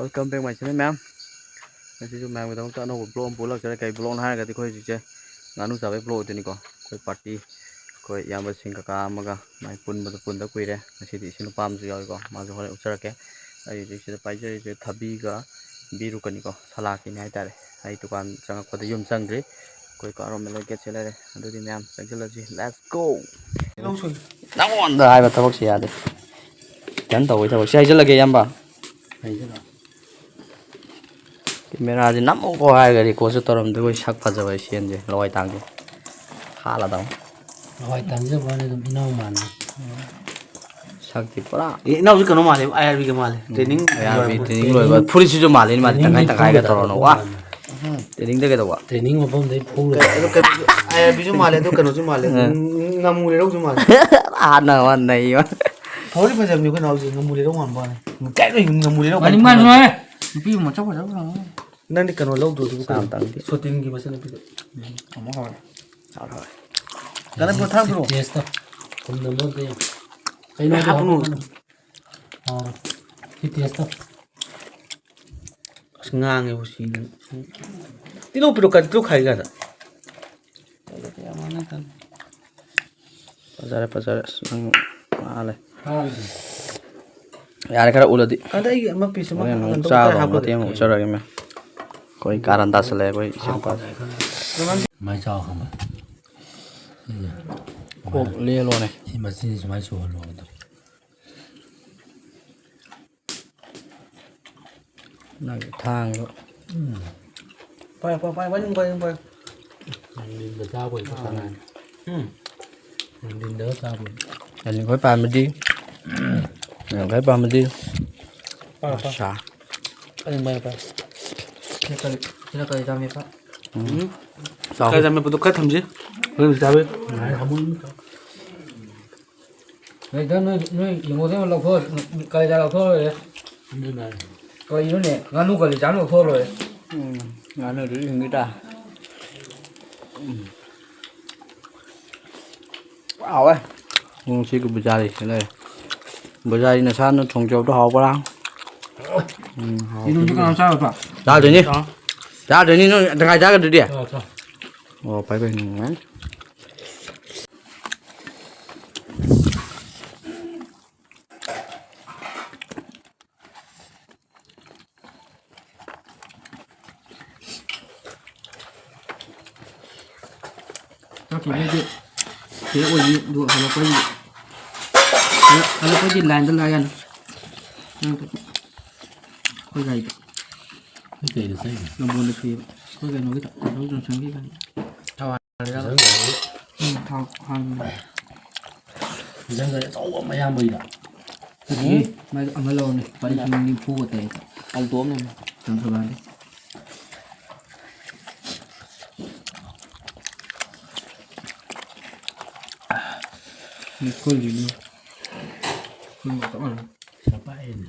Welcome back my channel ma'am. Ngasi ma'am kita untuk anu vlog pulang cara kayak vlog hari kati kau sih nganu sampai vlog itu nih kau party kau yang bersing kakak amaga main pun dah kau ire ngasi di sini pam sih kau masuk hari ucara ke ayo di sini pakai jadi thabi ga biru kan nih kau salah kini hai tare hai itu kan sangat pada yum sangri kau karo melo get celere aduh di ma'am sangkil lagi let's go. Namun dah hai betul sih ada kan tahu itu sih aja lagi yang bang. Camera thì nắm có hai cái thì cô sẽ tóm được sắc phát ra vậy xiên gì lôi tăng gì khá là đông lôi tăng rất là nhiều inau mà sắc thì quá inau chứ cái mà này ai bị cái mà này training rồi và phụ sự cho mà lên mà tăng cái toro nó quá training đấy cái đâu quá training mà không thấy phụ rồi ai bị chứ mà lên tôi cần nó chứ mà lên ngâm mù lên đâu chứ mà nào anh này mà thôi thì bây giờ nhiều cái nào gì ngâm mù lên đâu hoàn toàn cái này ngâm mù lên đâu anh mà rồi ví dụ mà chốc vào đó rồi nên đi cần nó lâu rồi thì sao tăng đi shooting gì mà xem được không có sao rồi cái này một tháng rồi test không được mất tiền cái này hấp luôn thì test ngang cái gì tí nó bị cái lúc hay cả pasar ale यार करा उलदी ada iya mah bisa mah nung cha ro ma tiang u chara game koi karan ta sele koi sim pa mai chao không ạ ko le lo ne thì mà xin mai chao lo đó na thang lo phải phải mình được sao vậy sao này mình đỡ sao vậy anh khối pa mình đi khối pa mình đi sa anh bay phải cái cái ra mấy phát sao cái này mình cắt thầm chứ ừ sao vậy này không muốn này đó nó dùng một cái lọc thôi cây ra lọc thôi rồi nên này cây nó nè ngắn lúc cây chán lọc thôi rồi ngắn rồi đi người ta wow ấy chỉ có bây giờ đi cái này bây giờ đi là sao nó trồng trọt nó hậu quá đâu đi luôn chứ làm sao được ra rồi nhỉ ra rồi nhỉ nó đang ra cái gì à phải về ngay cho chị bây giờ thế ôi đùa nó quay nó quay điện lại cho lại ăn quay gầy cái được xây nó buồn được gì quay gầy nó cái nó trong sáng cái thao thao hàng dân người xấu mà em bây giờ mày ăn lâu này phải đi phu của tề ăn túm này trong thời gian đấy Nicole ini. Ini tak mana? Siapa ini?